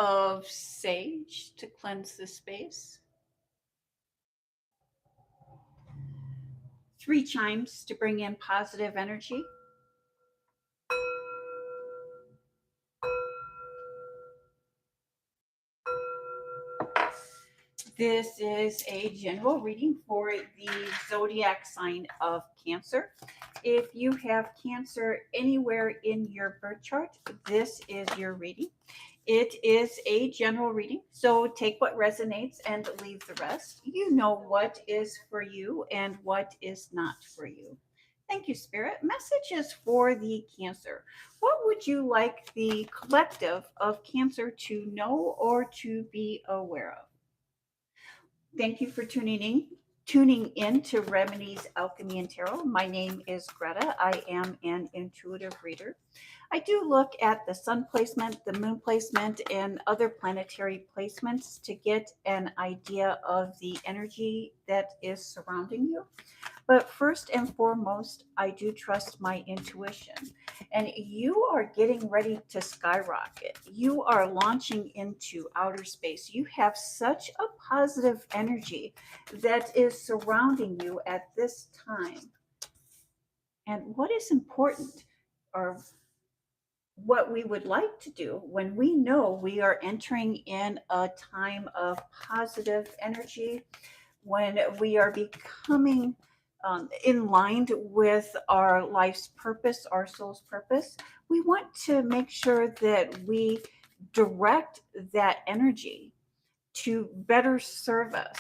of sage to cleanse the space. 3 chimes to bring in positive energy. This is a general reading for the zodiac sign of Cancer. If you have Cancer anywhere in your birth chart, this is your reading. It is a general reading, so take what resonates and leave the rest. You know what is for you and what is not for you. Thank you, Spirit. Messages for the Cancer. What would you like the collective of Cancer to know or to be aware of? Thank you for tuning in to Remedies Alchemy and Tarot. My name is Greta. I am an intuitive reader. I do look at the sun placement, the moon placement, and other planetary placements to get an idea of the energy that is surrounding you. But first and foremost, I do trust my intuition. And you are getting ready to skyrocket. You are launching into outer space. You have such a positive energy that is surrounding you at this time. And what is important, or what we would like to do when we know we are entering in a time of positive energy, when we are becoming in line with our life's purpose, our soul's purpose, we want to make sure that we direct that energy to better serve us.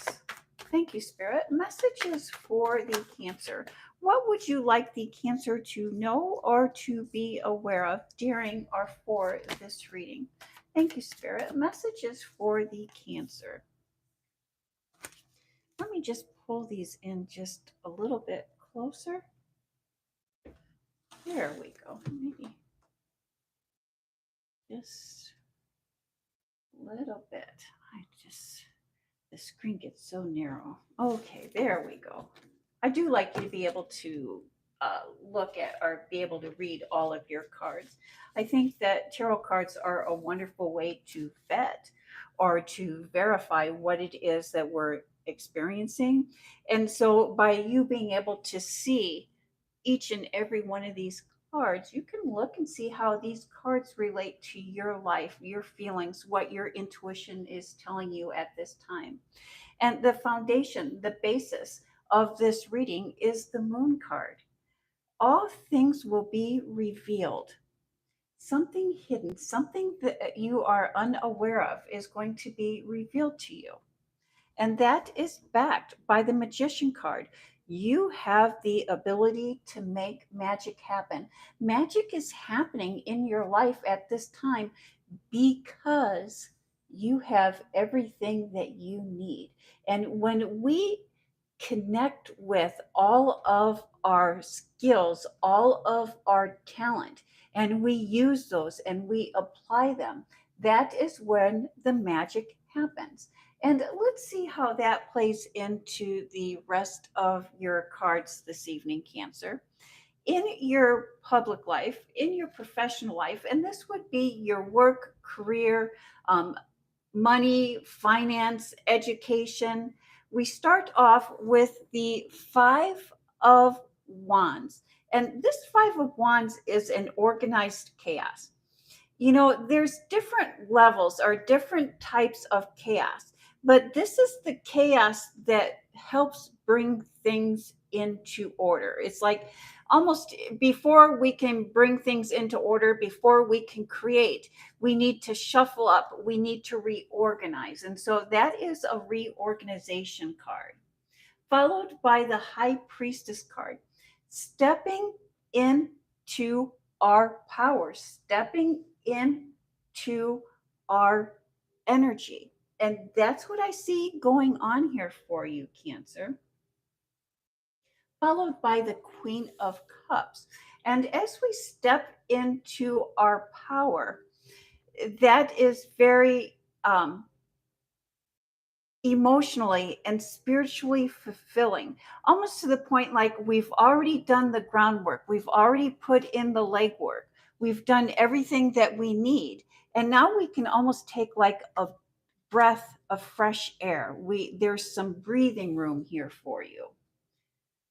Thank you, Spirit. Messages for the Cancer. What would you like the Cancer to know or to be aware of during or for this reading? Thank you, Spirit. Messages for the Cancer. Let me just pull these in just a little bit closer. There we go. Maybe just a little bit. The screen gets so narrow. Okay, there we go. I do like you to be able to look at or be able to read all of your cards. I think that tarot cards are a wonderful way to vet or to verify what it is that we're experiencing. And so by you being able to see each and every one of these cards, you can look and see how these cards relate to your life, your feelings, what your intuition is telling you at this time. And the foundation, the basis of this reading is the moon card. All things will be revealed. Something hidden, something that you are unaware of is going to be revealed to you. And that is backed by the Magician card. You have the ability to make magic happen. Magic is happening in your life at this time because you have everything that you need. And when we connect with all of our skills, all of our talent, and we use those and we apply them, that is when the magic happens. And let's see how that plays into the rest of your cards this evening, Cancer. In your public life, in your professional life, and this would be your work, career, money, finance, education. We start off with the Five of Wands. And this Five of Wands is an organized chaos. You know, there's different levels or different types of chaos, but this is the chaos that helps bring things into order. It's like almost before we can bring things into order, before we can create, we need to shuffle up, we need to reorganize. And so that is a reorganization card, followed by the High Priestess card, stepping into our power, stepping into our energy. And that's what I see going on here for you, Cancer. Followed by the Queen of Cups. And as we step into our power, that is very emotionally and spiritually fulfilling, almost to the point like we've already done the groundwork, we've already put in the legwork, we've done everything that we need. And now we can almost take like a breath of fresh air. There's some breathing room here for you.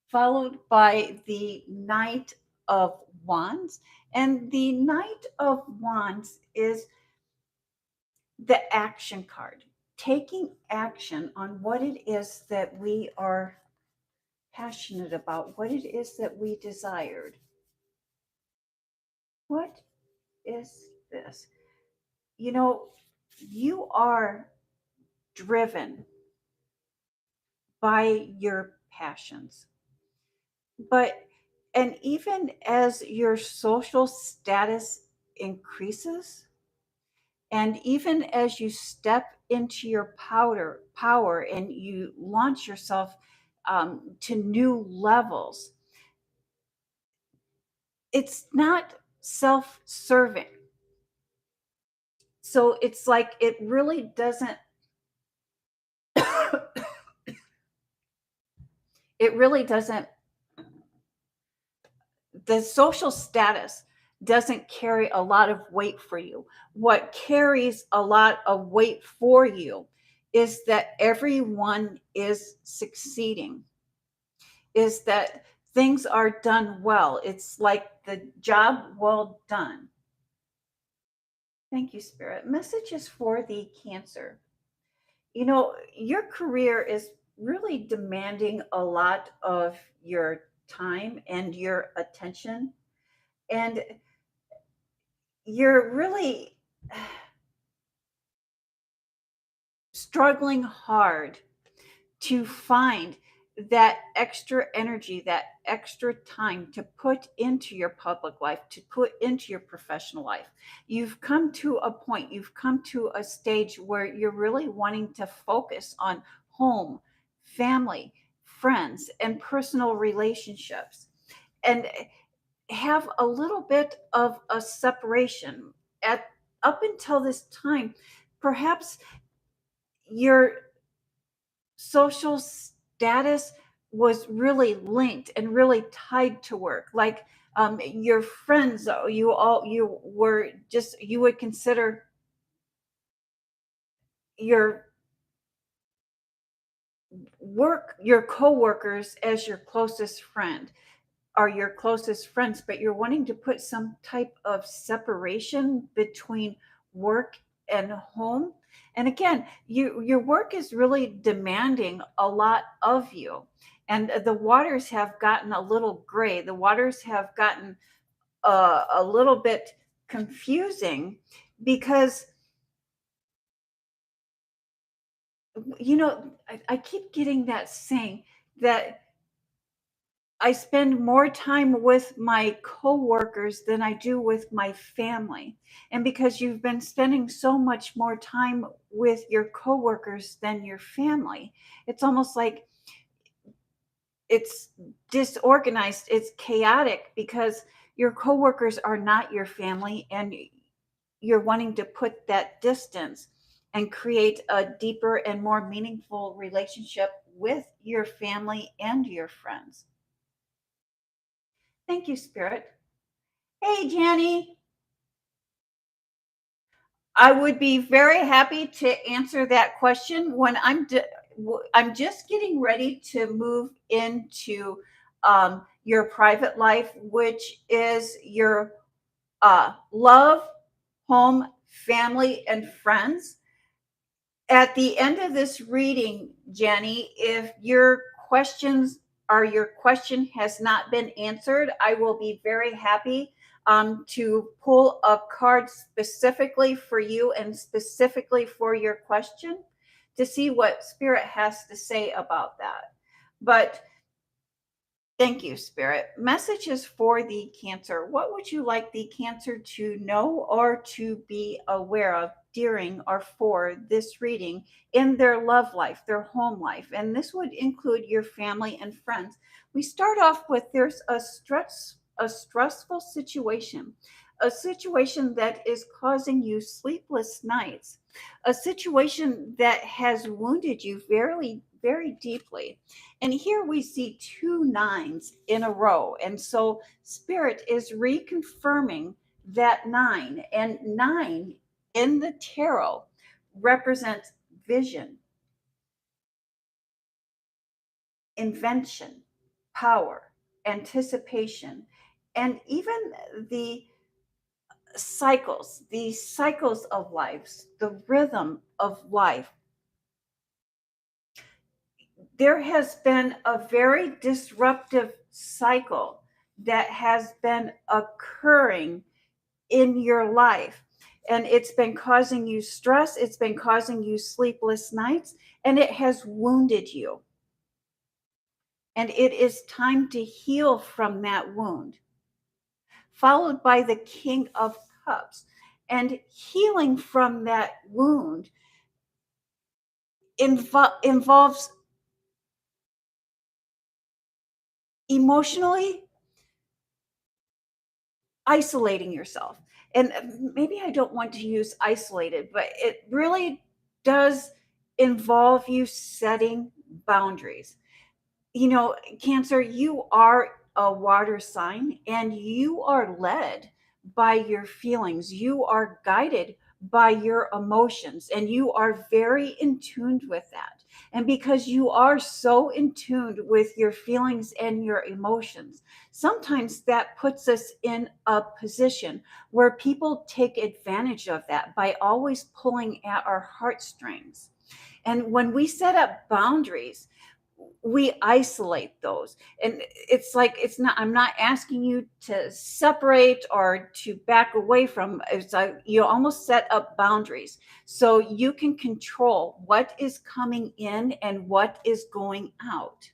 Followed by the Knight of Wands. And the Knight of Wands is the action card, taking action on what it is that we are passionate about, what it is that we desired. What is this? You know, you are driven by your passions. But, and even as your social status increases, and even as you step into your power and you launch yourself to new levels, it's not self-serving. So it's like it really doesn't it really doesn't the social status doesn't carry a lot of weight for you. What carries a lot of weight for you is that everyone is succeeding, is that things are done well. It's like the job well done. Thank you, Spirit. Messages for the Cancer. You know, your career is really demanding a lot of your time and your attention. And you're really struggling hard to find that extra energy, that extra time to put into your public life, to put into your professional life. You've come to a point, you've come to a stage where you're really wanting to focus on home, family, friends, and personal relationships, and have a little bit of a separation. At up until this time, perhaps your social status was really linked and really tied to work, like your friends, you were just, you would consider your your coworkers as your closest friend, are your closest friends, but you're wanting to put some type of separation between work and home. And again, your work is really demanding a lot of you. And the waters have gotten a little gray. The waters have gotten a little bit confusing because, you know, I keep getting that saying that I spend more time with my coworkers than I do with my family. And because you've been spending so much more time with your coworkers than your family, it's almost like it's disorganized, it's chaotic because your coworkers are not your family, and you're wanting to put that distance and create a deeper and more meaningful relationship with your family and your friends. Thank you, Spirit. Hey, Jenny. I would be very happy to answer that question when I'm just getting ready to move into your private life, which is your love, home, family, and friends. At the end of this reading, Jenny, if your question has not been answered, I will be very happy to pull a card specifically for you and specifically for your question to see what Spirit has to say about that. But thank you, Spirit. Messages for the Cancer. What would you like the Cancer to know or to be aware of during or for this reading in their love life, their home life? And this would include your family and friends. We start off with there's a stressful situation, a situation that is causing you sleepless nights, a situation that has wounded you very, very deeply. And here we see two nines in a row. And so Spirit is reconfirming that nine. And nine in the tarot represents vision, invention, power, anticipation, and even the cycles of life, the rhythm of life. There has been a very disruptive cycle that has been occurring in your life. And it's been causing you stress, it's been causing you sleepless nights, and it has wounded you. And it is time to heal from that wound. Followed by the King of Cups. And healing from that wound involves emotionally isolating yourself. And maybe I don't want to use isolated, but it really does involve you setting boundaries. You know, Cancer, you are a water sign and you are led by your feelings. You are guided by your emotions and you are very in tune with that. And because you are so in tune with your feelings and your emotions, sometimes that puts us in a position where people take advantage of that by always pulling at our heartstrings. And when we set up boundaries, we isolate those. And it's like, it's not, I'm not asking you to separate or to back away from. It's like you almost set up boundaries so you can control what is coming in and what is going out.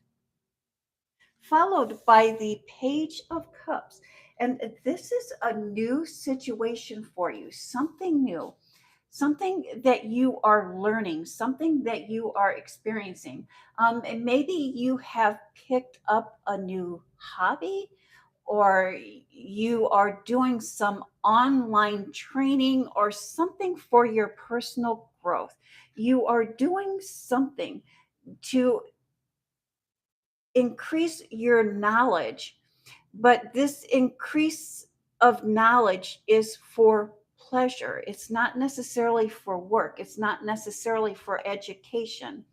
Followed by the Page of Cups. And this is a new situation for you, something new, something that you are learning, something that you are experiencing. And maybe you have picked up a new hobby, or you are doing some online training or something for your personal growth. You are doing something to increase your knowledge, but this increase of knowledge is for pleasure. It's not necessarily for work. It's not necessarily for education,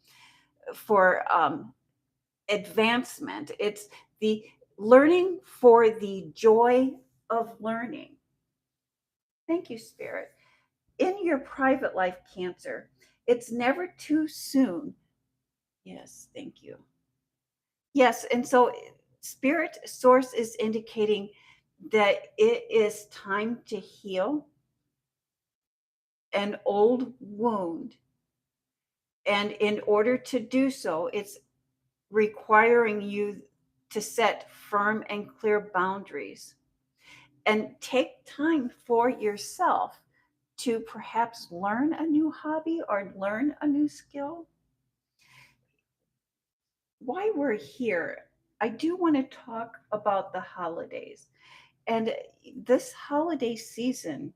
for advancement. It's the learning for the joy of learning. Thank you, Spirit. In your private life, Cancer, it's never too soon. Yes, thank you. Yes, and so Spirit Source is indicating that it is time to heal an old wound. And in order to do so, it's requiring you to set firm and clear boundaries and take time for yourself to perhaps learn a new hobby or learn a new skill. While we're here, I do want to talk about the holidays. And this holiday season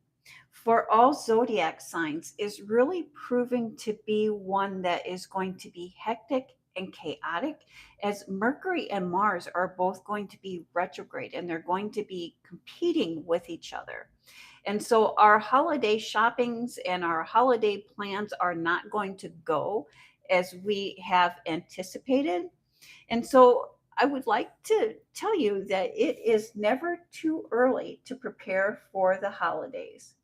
for all zodiac signs is really proving to be one that is going to be hectic and chaotic, as Mercury and Mars are both going to be retrograde and they're going to be competing with each other. And so our holiday shoppings and our holiday plans are not going to go as we have anticipated. And so I would like to tell you that it is never too early to prepare for the holidays.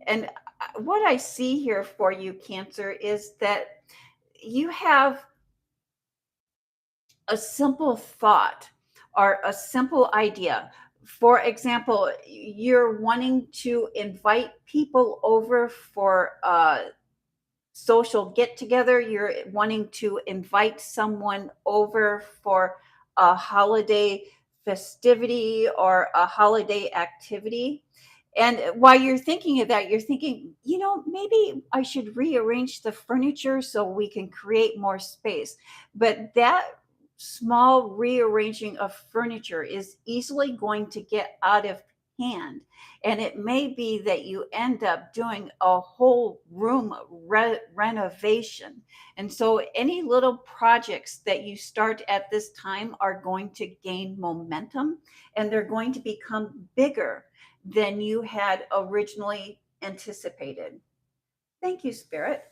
And what I see here for you, Cancer, is that you have a simple thought or a simple idea. For example, you're wanting to invite people over for social get together, you're wanting to invite someone over for a holiday festivity or a holiday activity. And while you're thinking of that, you're thinking, you know, maybe I should rearrange the furniture so we can create more space. But that small rearranging of furniture is easily going to get out of hand. And it may be that you end up doing a whole room renovation. And so any little projects that you start at this time are going to gain momentum and they're going to become bigger than you had originally anticipated. Thank you, Spirit.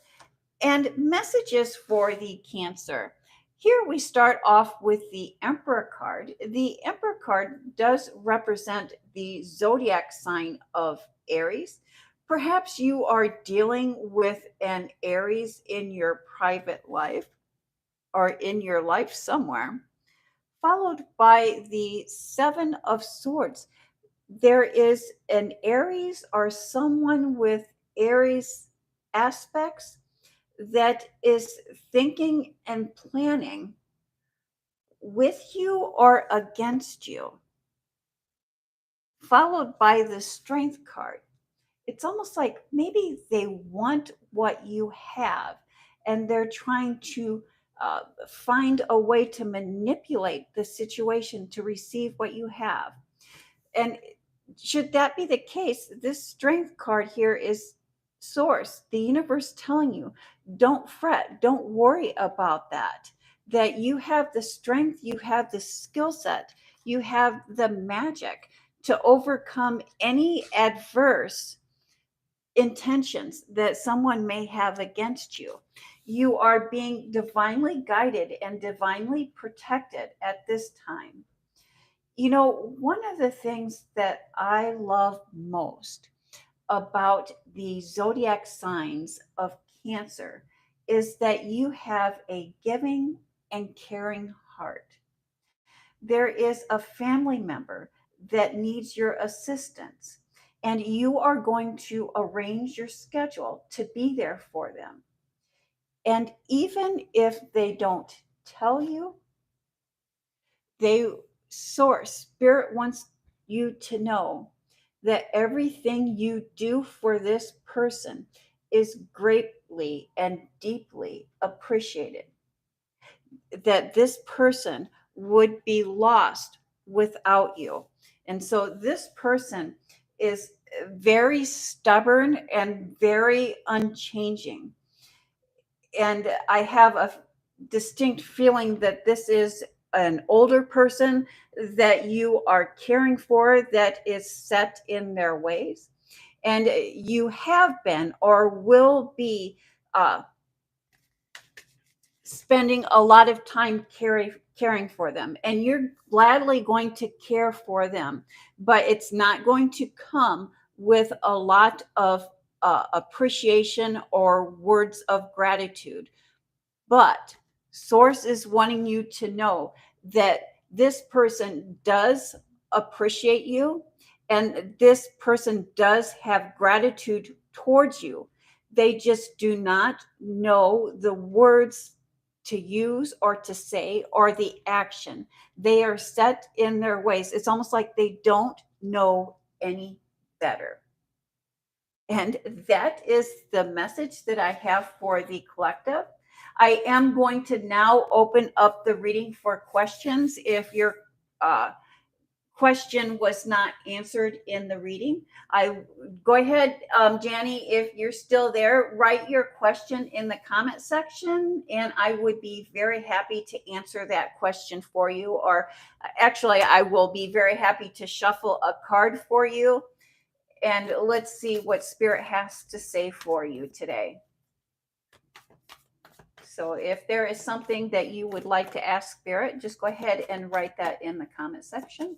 And messages for the Cancer. Here we start off with the Emperor card. The Emperor card does represent the zodiac sign of Aries. Perhaps you are dealing with an Aries in your private life or in your life somewhere, followed by the Seven of Swords. There is an Aries or someone with Aries aspects that is thinking and planning with you or against you, followed by the Strength card. It's almost like maybe they want what you have and they're trying to find a way to manipulate the situation to receive what you have. And should that be the case, this Strength card here is source, the universe telling you, don't fret, don't worry about that. That you have the strength, you have the skill set, you have the magic to overcome any adverse intentions that someone may have against you. You are being divinely guided and divinely protected at this time. You know, one of the things that I love most about the zodiac signs of Cancer is that you have a giving and caring heart. There is a family member that needs your assistance, and you are going to arrange your schedule to be there for them. And even if they don't tell you, they source spirit wants you to know that everything you do for this person is greatly and deeply appreciated, that this person would be lost without you. And so this person is very stubborn and very unchanging. And I have a distinct feeling that this is an older person that you are caring for that is set in their ways. And you have been or will be uh, spending a lot of time caring for them. And you're gladly going to care for them, but it's not going to come with a lot of appreciation or words of gratitude. But source is wanting you to know that this person does appreciate you and this person does have gratitude towards you. They just do not know the words to use or to say or the action. They are set in their ways. It's almost like they don't know any better. And that is the message that I have for the collective. I am going to now open up the reading for questions. If your question was not answered in the reading, I go ahead, Janny, if you're still there, write your question in the comment section, and I would be very happy to answer that question for you. Or actually, I will be very happy to shuffle a card for you. And let's see what Spirit has to say for you today. So if there is something that you would like to ask Spirit, just go ahead and write that in the comment section.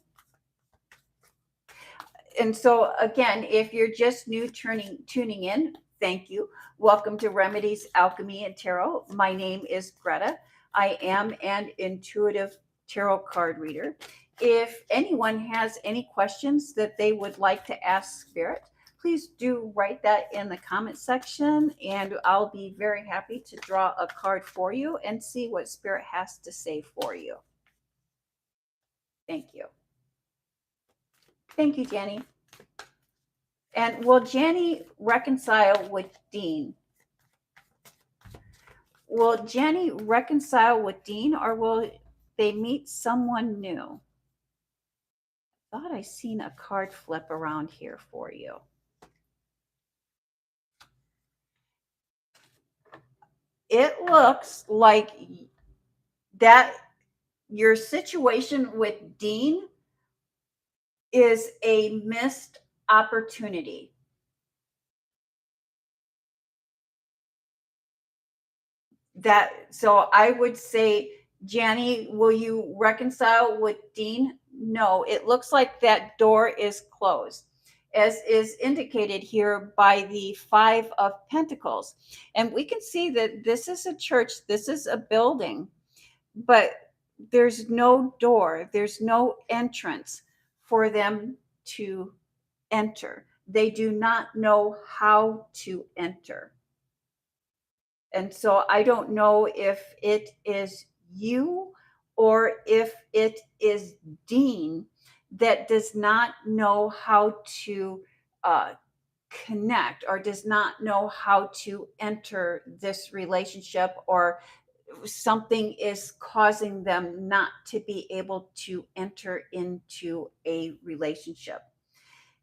And so again, if you're just new tuning in, thank you. Welcome to Remedies Alchemy and Tarot. My name is Greta. I am an intuitive tarot card reader. If anyone has any questions that they would like to ask Spirit, please do write that in the comment section, and I'll be very happy to draw a card for you and see what Spirit has to say for you. Thank you. Thank you, Jenny. And will Jenny reconcile with Dean? Will Jenny reconcile with Dean, or will they meet someone new? I thought I seen a card flip around here for you. It looks like that your situation with Dean is a missed opportunity. So I would say, Janny, will you reconcile with Dean? No, it looks like that door is closed, as is indicated here by the Five of Pentacles. And we can see that this is a church, this is a building, but there's no door, there's no entrance for them to enter. They do not know how to enter. And so I don't know if it is you or if it is Dean that does not know how to uh, connect or does not know how to enter this relationship, or something is causing them not to be able to enter into a relationship.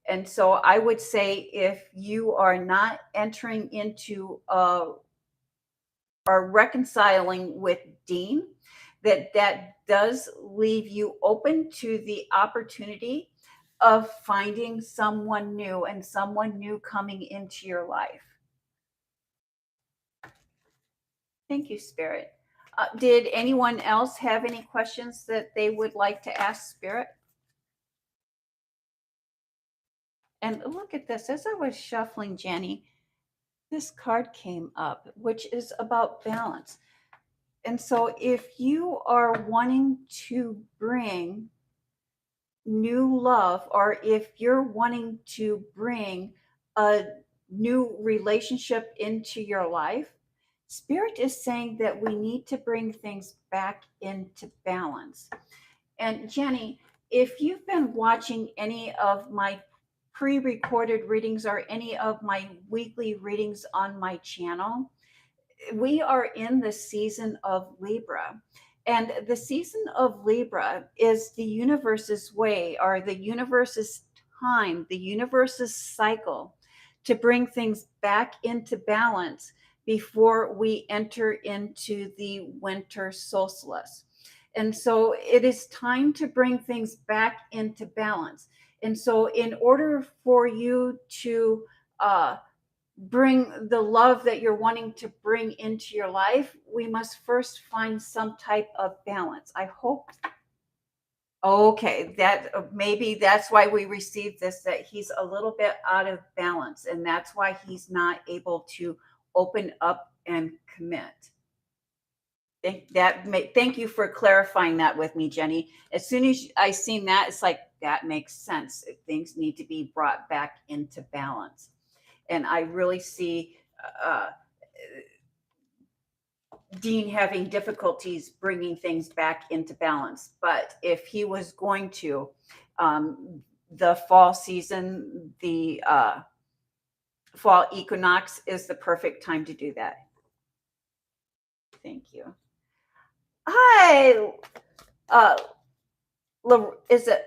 And so I would say, if you are not entering into a are reconciling with Dean, that does leave you open to the opportunity of finding someone new and someone new coming into your life. Thank you, Spirit. Did anyone else have any questions that they would like to ask Spirit? And look at this. As I was shuffling, Jenny, this card came up, which is about balance. And so if you are wanting to bring new love, or if you're wanting to bring a new relationship into your life, Spirit is saying that we need to bring things back into balance. And Jenny, if you've been watching any of my pre-recorded readings or any of my weekly readings on my channel, we are in the season of Libra. And the season of Libra is the universe's way, or the universe's time, the universe's cycle to bring things back into balance before we enter into the winter solstice. And so it is time to bring things back into balance. And so, in order for you to bring the love that you're wanting to bring into your life, we must first find some type of balance. I hope. Okay, that maybe that's why we received this, that he's a little bit out of balance, and that's why he's not able to open up and commit. Thank you for clarifying that with me, Jenny. As soon as I seen that, it's like, that makes sense. Things need to be brought back into balance. And I really see uh, Dean having difficulties bringing things back into balance. But if he was going to, the fall season, the fall equinox is the perfect time to do that. Thank you. Hi, is it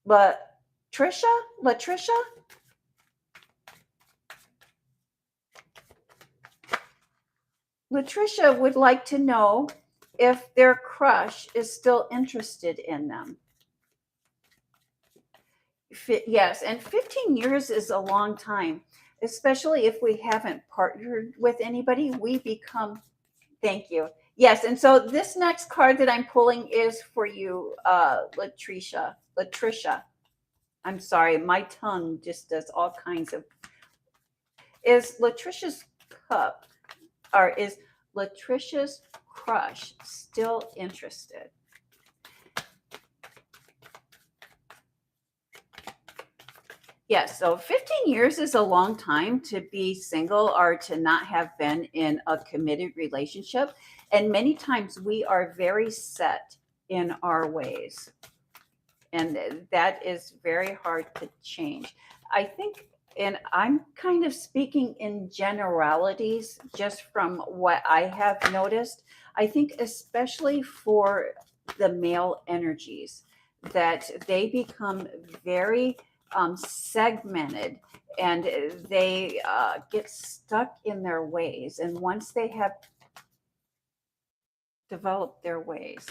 Latricia? Latricia? Latricia would like to know if their crush is still interested in them. Yes, and 15 years is a long time, especially if we haven't partnered with anybody. We become, thank you. Yes, and so this next card that I'm pulling is for you, Latricia. Latricia. I'm sorry, my tongue just does all kinds of. Is Latricia's cup, or is Latricia's crush still interested? Yes, so 15 years is a long time to be single or to not have been in a committed relationship. And many times we are very set in our ways. And that is very hard to change. I think, and I'm kind of speaking in generalities just from what I have noticed. I think, especially for the male energies, that they become very segmented, and they get stuck in their ways. And once they have developed their ways,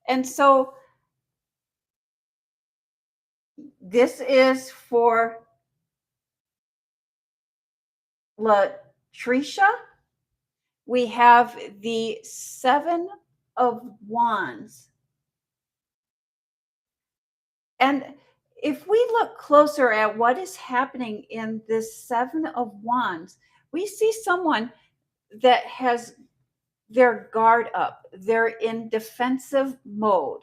and so this is for Latricia. we have the Seven of Wands. And if we look closer at what is happening in this Seven of Wands, we see someone that has their guard up. They're in defensive mode.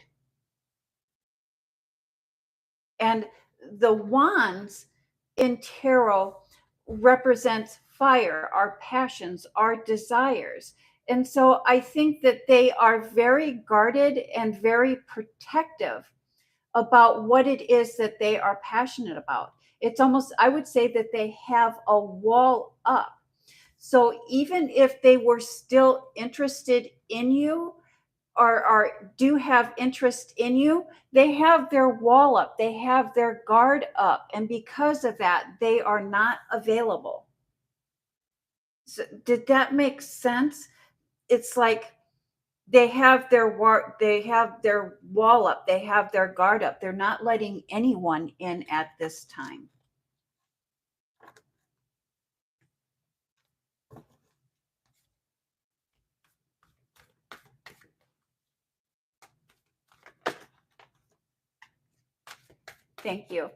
And the wands in tarot represents fire, our passions, our desires. And so I think that they are very guarded and very protective about what it is that they are passionate about. It's almost, I would say that they have a wall up. So even if they were still interested in you, or do have interest in you, they have their wall up, they have their guard up, and because of that, they are not available. So, did that make sense? It's like they have their wall up, they have their guard up. They're not letting anyone in at this time. Thank you.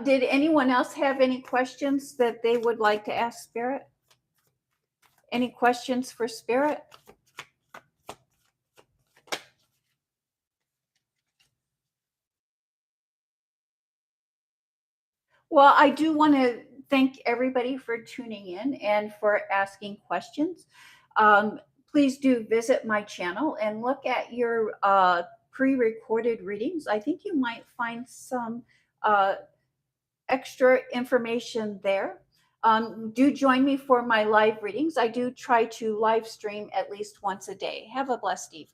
Did anyone else have any questions that they would like to ask Spirit? Any questions for Spirit? Well, I do want to thank everybody for tuning in and for asking questions. Um, Please do visit my channel and look at your pre-recorded readings. I think you might find some uh, extra information there. Do join me for my live readings. I do try to live stream at least once a day. Have a blessed evening.